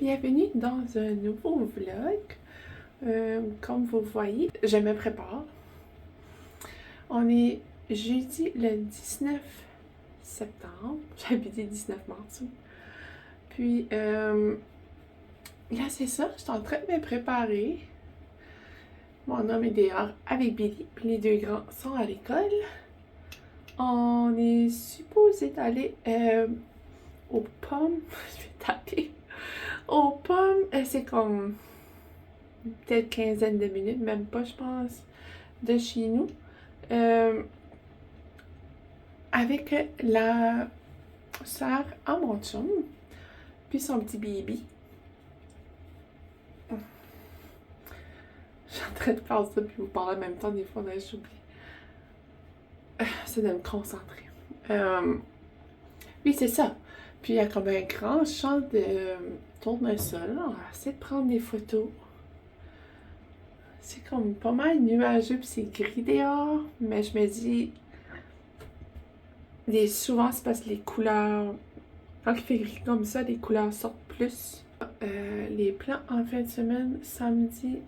bienvenue dans un nouveau vlog. Comme vous voyez, je me prépare. On est jeudi le 19 septembre. J'avais dit 19 mars. Puis là, c'est ça, je suis en train de me préparer. Mon homme est dehors avec Billy, puis les deux grands sont à l'école. On est supposé aller aux pommes. Je vais taper. Aux pommes, c'est comme peut-être quinzaine de minutes, même pas, je pense, de chez nous. Avec la sœur à mon chum, puis son petit baby. Je suis en train de faire ça, puis vous parler en même temps, des fois, j'oublie. C'est de me concentrer. Oui, c'est ça. Puis il y a comme un grand champ de tournesol. On va essayer de prendre des photos. C'est comme pas mal nuageux, puis c'est gris dehors. Mais je me dis, souvent c'est parce que les couleurs, quand il fait gris comme ça, les couleurs sortent plus. Les plans en fin de semaine, samedi,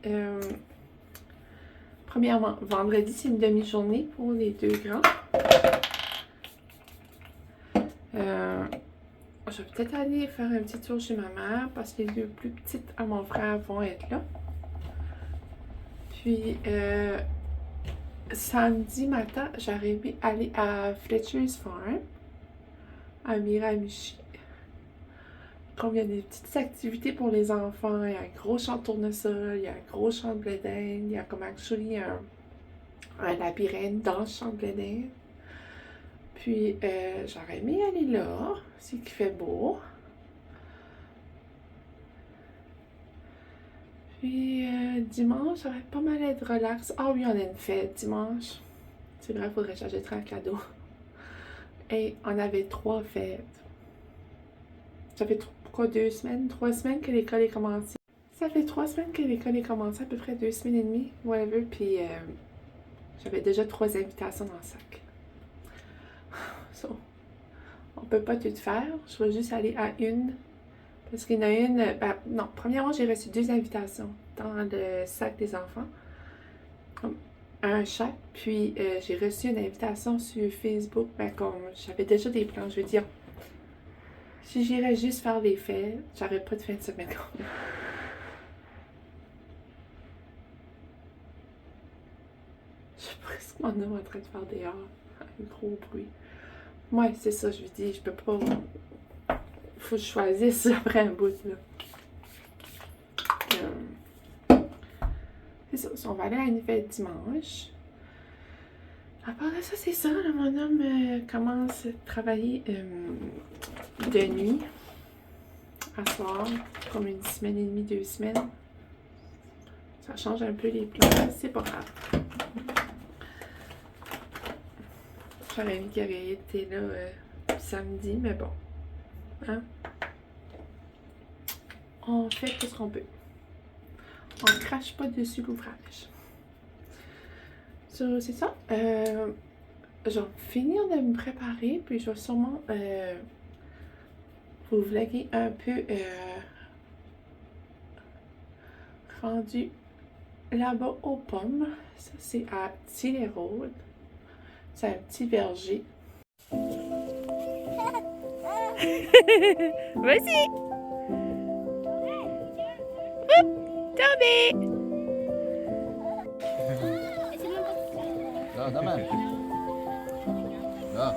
premièrement, vendredi, c'est une demi-journée pour les deux grands. Je vais peut-être aller faire un petit tour chez ma mère parce que les deux plus petites à mon frère vont être là. Puis, samedi matin, j'aurais aimé aller à Fletcher's Farm, à Miramichi. Comme il y a des petites activités pour les enfants, il y a un gros champ de tournesol, il y a un gros champ de blé d'Inde, il y a comme actually un labyrinthe dans le champ de blé d'Inde. Puis, j'aurais aimé aller là, c'est qu'il fait beau. Puis, dimanche, ça va pas mal être relax. Ah oui, on a une fête dimanche. C'est vrai, il faudrait que j'achèterais un cadeau. Et on avait 3 fêtes. Ça fait pourquoi 2 semaines? 3 semaines que l'école est commencée. Ça fait 3 semaines que l'école est commencée, à peu près 2 semaines et demie, whatever. Puis j'avais déjà 3 invitations dans le sac. So, on peut pas tout faire. Je vais juste aller à une. Parce qu'il y en a une. Ben, non, premièrement, j'ai reçu 2 invitations dans le sac des enfants. Comme un chaque. Puis j'ai reçu une invitation sur Facebook. Ben, comme j'avais déjà des plans, je veux dire. Si j'irais juste faire des fêtes, j'aurais pas de fin de semaine quand même. Je suis presque mon homme en train de faire dehors. Un gros bruit. Ouais, c'est ça, je lui dis, je peux pas. Faut que je choisisse après un bout, là. C'est ça, on va aller à une fête dimanche. À part de ça, c'est ça, là, mon homme commence à travailler de nuit. À soir, comme une semaine et demie, 2 semaines. Ça change un peu les plans, c'est pas grave. J'aurais aimé qu'il avait été là samedi, mais bon. Hein? On fait tout ce qu'on peut. On ne crache pas dessus l'ouvrage. So, c'est ça. Je vais finir de me préparer, puis je vais sûrement vous vlogger un peu rendu là-bas aux pommes. Ça, c'est à Tilly Road. C'est un petit verger. Vas-y! Tombé! Là, demain. Là.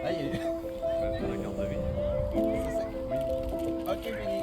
Là, il est. La garderie. Oui. Ok, Benny.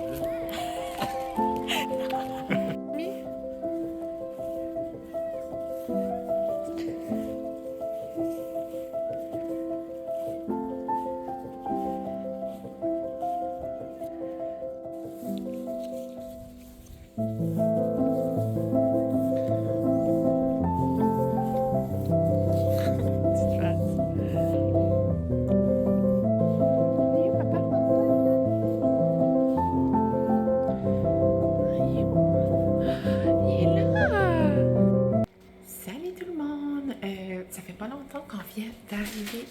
Ça fait pas longtemps qu'on vient d'arriver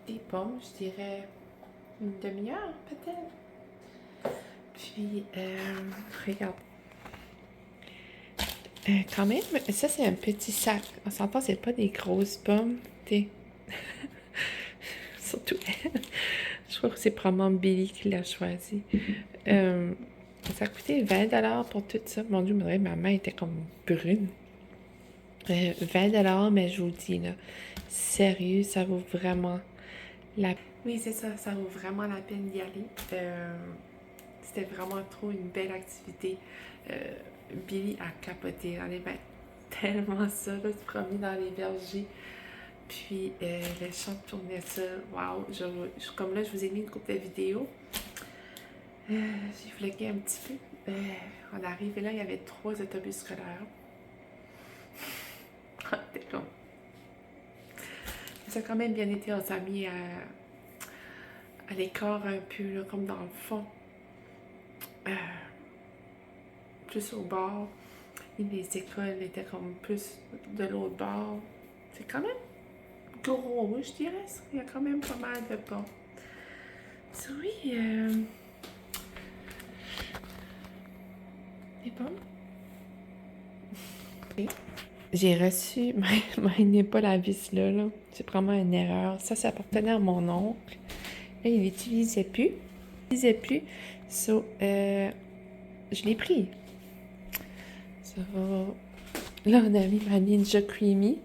des pommes, je dirais une demi-heure peut-être. Puis, regarde. Quand même, ça c'est un petit sac. On s'entend, c'est pas des grosses pommes. Surtout elle. Je crois que c'est probablement Billy qui l'a choisi. Ça a coûté 20$ pour tout ça. Mon Dieu, ma main était comme brune. 20$, mais je vous dis, là, sérieux, ça vaut vraiment la peine. Oui, c'est ça, ça vaut vraiment la peine d'y aller. C'était vraiment trop une belle activité. Billy a capoté. Elle aimait tellement ça, là, se promener dans les vergers. Puis le champ tournait ça. Waouh! Comme là, je vous ai mis une couple de vidéos. J'ai vlogué un petit peu. On est arrivé là, il y avait 3 autobus scolaires. C'était comme... Ça a quand même bien été. On s'est mis à l'écart un peu, là, comme dans le fond. Plus au bord. Et les écoles étaient comme plus de l'autre bord. C'est quand même gros, je dirais. Il y a quand même pas mal de pommes. So, oui, les pommes. Okay. J'ai reçu ma épaule à vis là. C'est vraiment une erreur. Ça appartenait à mon oncle. Là, il l'utilisait plus. So, je l'ai pris. So, là, on a mis ma Ninja Creamy.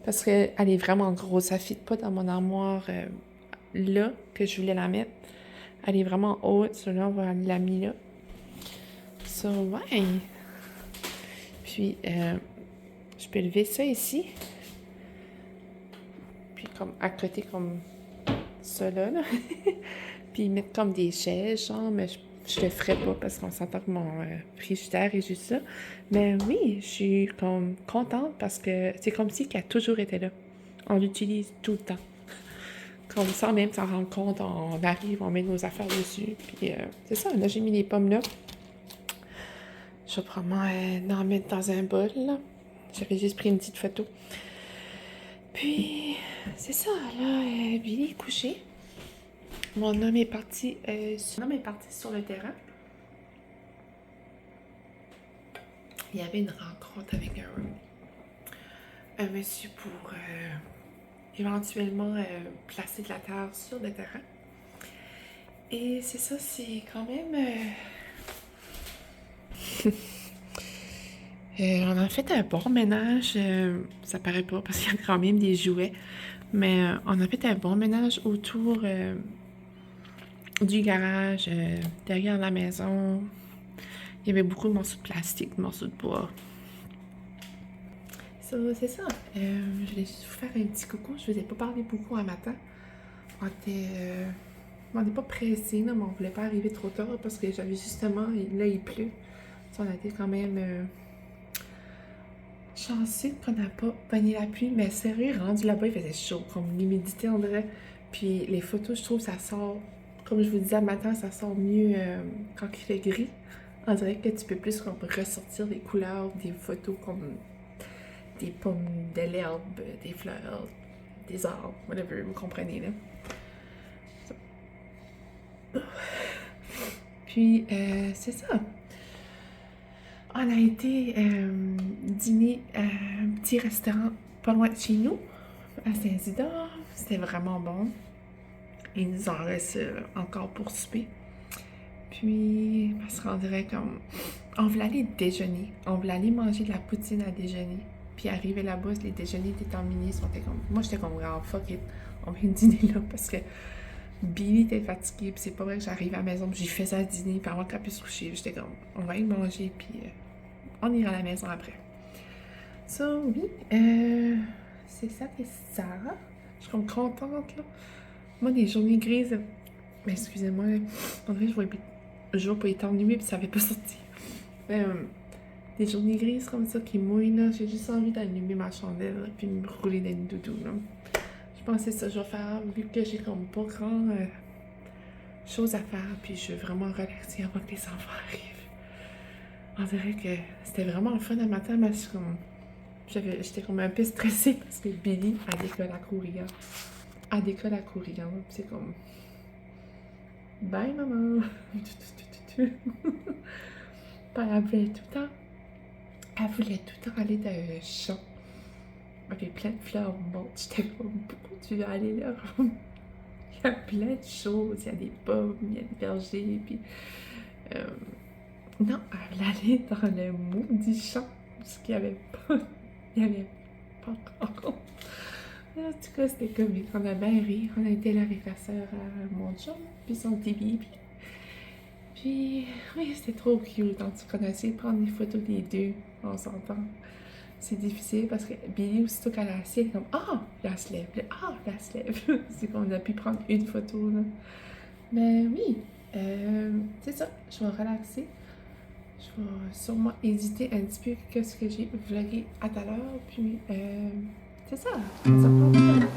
Parce qu'elle est vraiment grosse. Ça ne fit pas dans mon armoire là que je voulais la mettre. Elle est vraiment haute. So, là, on va la mettre là. So, ouais. Puis, je peux lever ça ici. Puis, comme à côté, comme ça là. Puis, mettre comme des chaises, genre, mais je le ferai pas parce qu'on s'entend que mon frigidaire est juste ça. Mais oui, je suis comme contente parce que c'est comme si qu'elle a toujours été là. On l'utilise tout le temps. Comme ça, même s'en rendre compte, on arrive, on met nos affaires dessus. Puis c'est ça, là, j'ai mis les pommes là. Je vais probablement en mettre dans un bol, là. J'avais juste pris une petite photo. Puis, c'est ça, là, Billy est couché. Mon homme est parti sur le terrain. Il y avait une rencontre avec un monsieur pour éventuellement placer de la terre sur le terrain. Et c'est ça, c'est quand même... on a fait un bon ménage, ça paraît pas parce qu'il y a quand même des jouets, mais on a fait un bon ménage autour du garage, derrière la maison. Il y avait beaucoup de morceaux de plastique, de morceaux de bois. So, c'est ça. Je voulais juste vous faire un petit coucou. Je vous ai pas parlé beaucoup un matin. On n'est pas pressés, mais on voulait pas arriver trop tard parce que j'avais justement... Là, il pleut. So, on a été quand même... chanceux qu'on n'a pas pogné la pluie, mais sérieux, rendu là-bas, il faisait chaud, comme l'humidité, on dirait. Puis les photos, je trouve, ça sort, comme je vous disais le matin, ça sort mieux quand il fait gris. On dirait que tu peux plus comme ressortir les couleurs des photos comme des pommes, de l'herbe, des fleurs, des arbres, whatever, vous comprenez, là. Puis, c'est ça. On a été dîner à un petit restaurant pas loin de chez nous, à Saint-Isidore. C'était vraiment bon. Il nous en reste encore pour souper. Puis, on se rendrait comme... On voulait aller déjeuner. On voulait aller manger de la poutine à déjeuner. Puis, arriver là-bas, les déjeuners étaient terminés. Moi, j'étais comme, oh, fuck it. On vient dîner là parce que Billy était fatigué. Puis, c'est pas vrai que j'arrive à la maison. Puis, j'y faisais à dîner. Puis, avant qu'elle puisse coucher, j'étais comme, on va y manger. Puis, on ira à la maison après. So, oui. C'est ça et ça. Je suis comme contente, là. Moi, des journées grises... Mais excusez-moi, en vrai, je vois pas éternuer puis ça avait pas sorti. Des journées grises comme ça qui mouillent, là, j'ai juste envie d'allumer ma chandelle là, puis me rouler dans une doudou, là. Je pense que c'est ça que je vais faire, vu que j'ai comme pas grand chose à faire, puis je veux vraiment relaxer avant que les enfants arrivent. On dirait que c'était vraiment le fun le matin, mais j'étais comme un peu stressée parce que Billy a d'école à courir. C'est comme... Bye, maman! Puis elle voulait tout le temps. Elle voulait tout le temps aller dans un champ avec plein de fleurs mortes. J'étais comme, pourquoi tu veux aller là? Il y a plein de choses. Il y a des pommes, il y a des vergers. Puis, non, elle voulait aller dans le maudit champ. Parce qu'il n'y avait pas. Il n'y avait pas encore. En tout cas, c'était comique. On a bien ri. On a été là avec la sœur à mon chum, puis son petit bébé. Puis, oui, c'était trop cute. En tout cas, on a essayé de prendre des photos des deux. On s'entend. C'est difficile parce que Billy, aussitôt qu'elle a assis, elle est comme ah, là, elle se lève. Ah, là, elle se lève. C'est qu'on a pu prendre une photo, là. Mais oui, c'est ça. Je vais relaxer. Je vais sûrement éditer un petit peu qu'est-ce que j'ai vlogué à tout à l'heure. Puis, c'est ça. Ça prend du temps.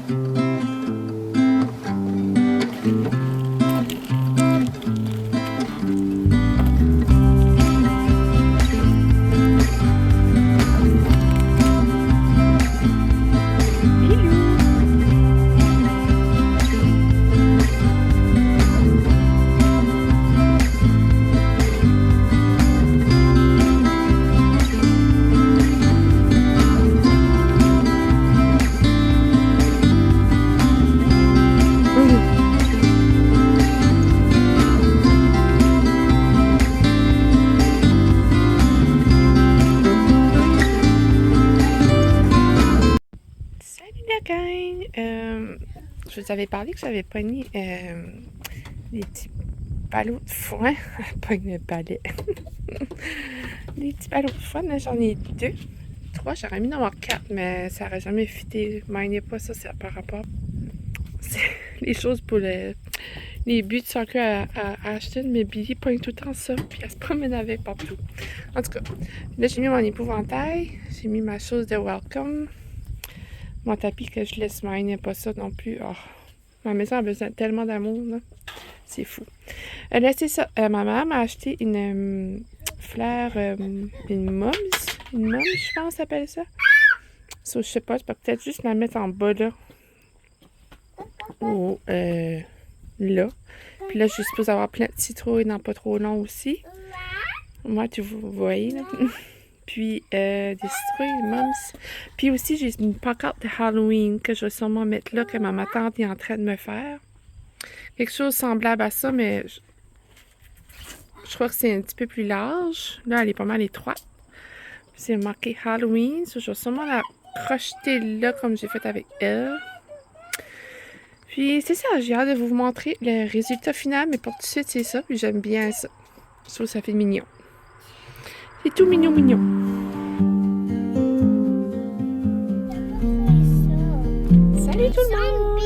Je vous avais parlé que j'avais pogné des petits ballots de foin. Pogne le balai. Des petits ballots de foin, là, j'en ai 2. 3, j'aurais mis d'en avoir 4, mais ça n'aurait jamais fité. Mindez pas ça, c'est par rapport. C'est les choses pour les buts de soccer à Ashton, mais Billy pogne tout le temps ça, puis elle se promène avec partout. En tout cas, là j'ai mis mon épouvantail, j'ai mis ma chose de welcome. Mon tapis que je laisse mine, pas ça non plus. Oh, ma maison a besoin tellement d'amour, là. C'est fou. Là, c'est ça. Ma maman m'a acheté une fleur, une mums, je pense, ça s'appelle ça. So, je sais pas, je peux peut-être juste la mettre en bas, là. Ou, là. Puis là, je suis supposée avoir plein de citrouilles dans pas trop long aussi. Moi, tu vous voyez, là. Puis des citrouilles, des mums. Puis aussi, j'ai une pancarte de Halloween que je vais sûrement mettre là, que ma tante est en train de me faire. Quelque chose semblable à ça, mais je crois que c'est un petit peu plus large. Là, elle est pas mal étroite. C'est marqué Halloween. So, je vais sûrement la crocheter là, comme j'ai fait avec elle. Puis c'est ça, j'ai hâte de vous montrer le résultat final, mais pour tout de suite, c'est ça. Puis j'aime bien ça. Je trouve que ça fait mignon. C'est tout mignon, mignon. Salut tout le monde!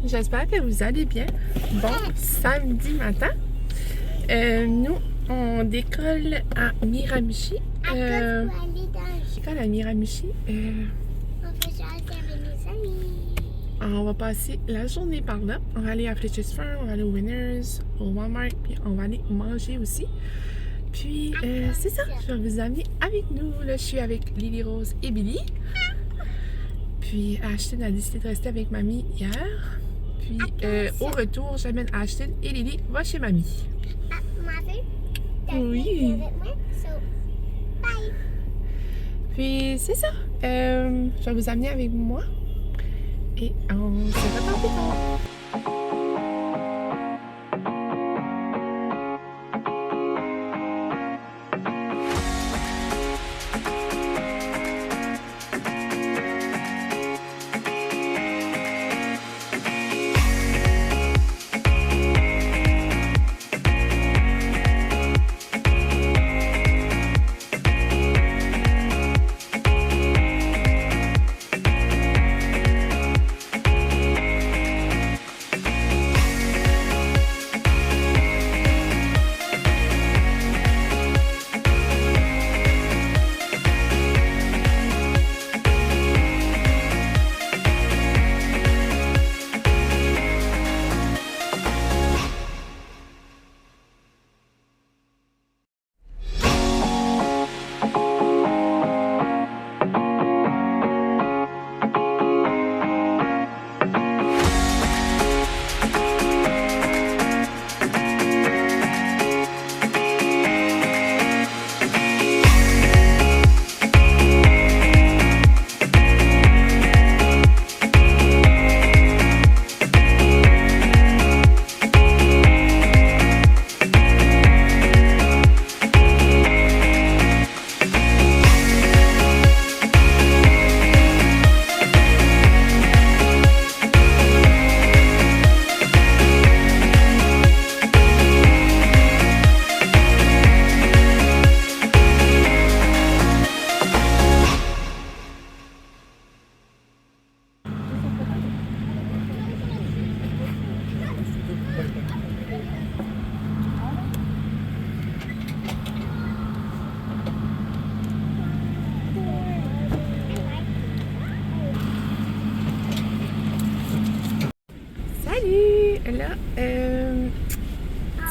J'espère que vous allez bien. Bon, samedi matin, nous, on décolle à Miramichi. Décolle à Miramichi. On va passer la journée par là. On va aller à Fletcher's Farm, on va aller au Winners, au Walmart, puis on va aller manger aussi. Puis, c'est ça, je vais vous amener avec nous. Là, je suis avec Lily Rose et Billy. Puis, Ashton a décidé de rester avec mamie hier. Puis, au retour, j'amène Ashton et Lily va chez mamie. Oui. Puis, c'est ça. Je vais vous amener avec moi. Et on se reparle plus tard.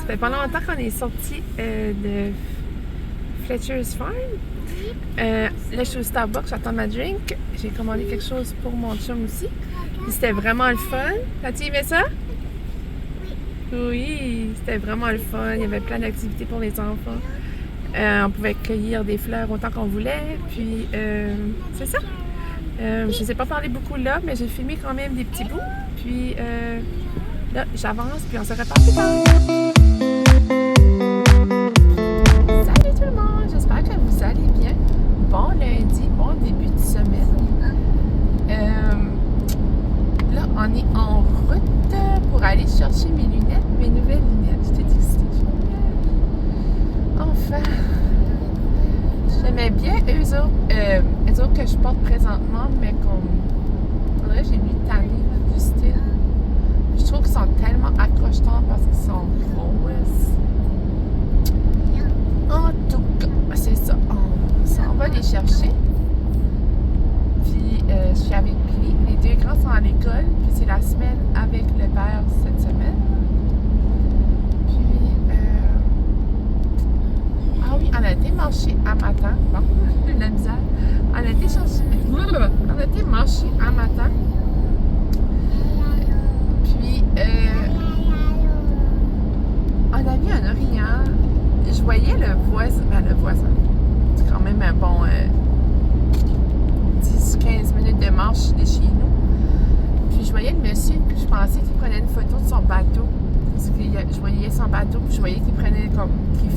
Ça fait pas longtemps qu'on est sorti de Fletcher's Farm. Là, je suis au Starbucks, j'attends ma drink. J'ai commandé quelque chose pour mon chum aussi. Puis c'était vraiment le fun. T'as-tu aimé ça? Oui, c'était vraiment le fun. Il y avait plein d'activités pour les enfants. On pouvait cueillir des fleurs autant qu'on voulait. Puis, c'est ça. Je ne sais pas parler beaucoup là, mais j'ai filmé quand même des petits bouts. Puis, là, j'avance, puis on se reparle plus tard. Salut tout le monde! J'espère que vous allez bien. Bon lundi, bon début de semaine. Là, on est en route pour aller chercher mes lunettes, mes nouvelles lunettes. J'étais excitée. Enfin! J'aimais bien eux autres que je porte présentement, mais comme. On dirait que j'ai mis tanné du style. Je trouve qu'ils sont tellement accrochants parce qu'ils sont roses. En tout cas, c'est ça. On s'en va les chercher. Puis, je suis avec Billy. Les deux grands sont à l'école. Puis, c'est la semaine avec le père cette semaine. Puis, ah oui, on a été marcher à matin. Bon, la misère. On a été marcher à matin. Puis, on a vu un orignal. Je voyais le voisin. C'est quand même un bon 10-15 minutes de marche de chez nous. Puis je voyais le monsieur, puis je pensais qu'il prenait une photo de son bateau. Parce que je voyais son bateau, puis je voyais qu'il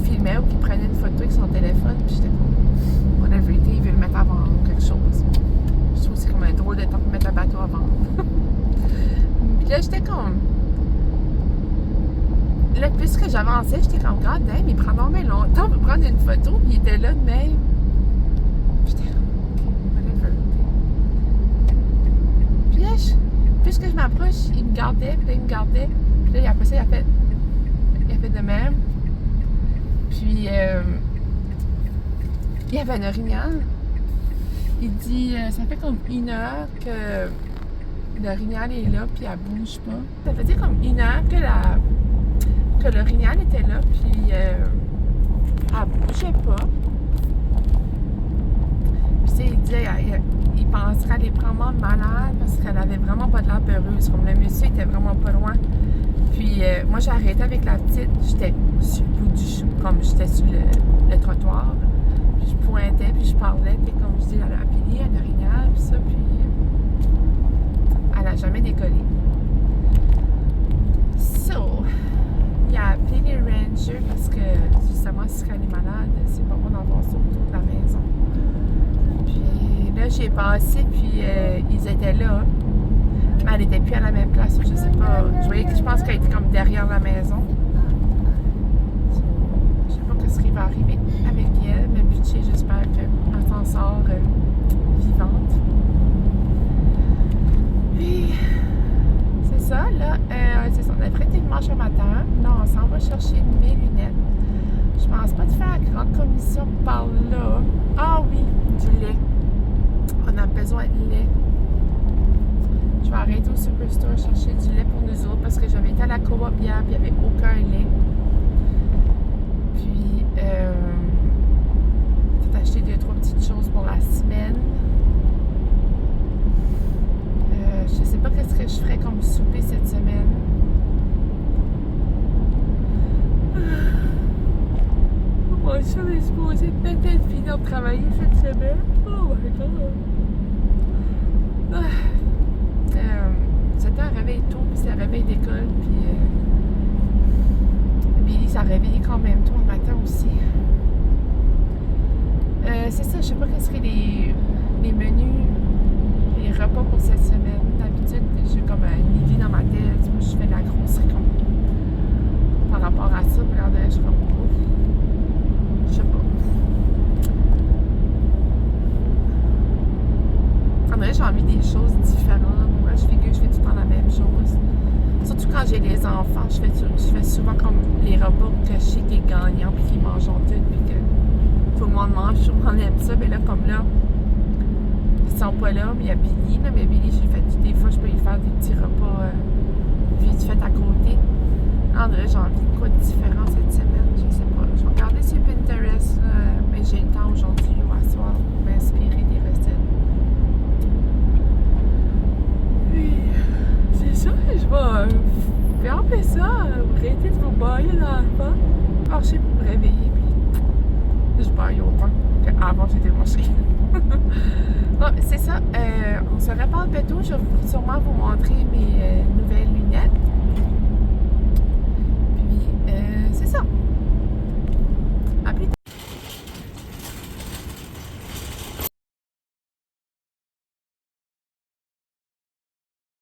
filmait ou qu'il prenait une photo avec son téléphone. Puis j'étais comme, whatever, il veut le mettre à vendre, quelque chose. Je trouve que c'est comme un drôle de temps pour mettre un bateau à vendre. Puis là, j'étais comme. Là, plus que j'avançais, j'étais comme, God damn, il prend vraiment longtemps pour prendre une photo, puis il était là de même. J'étais comme, ok, whatever. Puis là, plus que je m'approche, il me gardait, puis là, il me gardait. Puis là, après ça, il a fait de même. Puis, il y avait un orignal. Il dit, ça fait comme 1 heure que l'orignal est là, puis elle bouge pas. Ça faisait comme 1 heure que l'orignal était là, puis elle bougeait pas. Puis il disait, il penserait qu'elle est vraiment malade parce qu'elle avait vraiment pas de l'air peureuse. Comme le monsieur était vraiment pas loin. Puis moi, j'ai arrêté avec la petite. J'étais sur le bout du chou, comme j'étais sur le trottoir. Puis je pointais, puis je parlais. Puis comme je dis, elle a Billy, un orignal, puis ça. Puis elle a jamais décollé. So, il a appelé les rangers parce que justement, si elle est malade, c'est pas bon d'avoir ça autour de la maison. Puis là, j'ai passé, puis ils étaient là. Mais elle n'était plus à la même place, je sais pas. Je pense qu'elle était comme derrière la maison. Je sais pas ce qui va arriver avec elle, mais puis j'espère qu'elle s'en sort vivante. Puis, c'est ça, là. C'est ça, on a traité dimanche matin. Là, on s'en va chercher mes lunettes. Je pense pas de faire la grande commission par là. Ah oui, du lait. On a besoin de lait. Je vais arrêter au Superstore chercher du lait pour nous autres parce que j'avais été à la coop hier et il n'y avait aucun lait. Puis, j'ai acheté 2-3 petites choses pour la semaine. Je sais pas qu'est-ce que je ferais comme souper cette semaine. Mon chum est supposé peut-être finir de travailler cette semaine. Oh my god! C'était un réveil tôt, puis c'est un réveil d'école, puis Billy s'est réveillé quand même tôt le matin aussi. C'est ça, je sais pas qu'est-ce que les menus, les repas pour cette semaine. D'habitude, j'ai comme une idée dans ma tête. Moi, je fais de la grosserie comme par rapport à ça, puis là, je suis comme ouf. Je sais pas. En vrai, j'ai envie des choses différentes. Moi, je fais tout le temps la même chose. Surtout quand j'ai les enfants, je fais souvent comme les repas que je sais qu'ils gagnent puis qu'ils mangent tout, puis que tout le monde mange, tout le monde aime ça. Mais là, comme là, ils sont pas là, mais il y a Billy. Là, mais Billy, des fois, je peux lui faire des petits repas vite fait à côté. André, j'ai envie de quoi de différent cette semaine, je sais pas. Je vais regarder sur Pinterest, mais j'ai le temps aujourd'hui ou à soir pour m'inspirer des recettes. Puis, c'est ça, je vais fermer ça, arrêter de vous bailler dans le vent, marcher pour me réveiller, puis je baille autant qu'avant j'étais marché. Bon, c'est ça, on se reparle bientôt, je vais sûrement vous montrer mes nouvelles lunettes.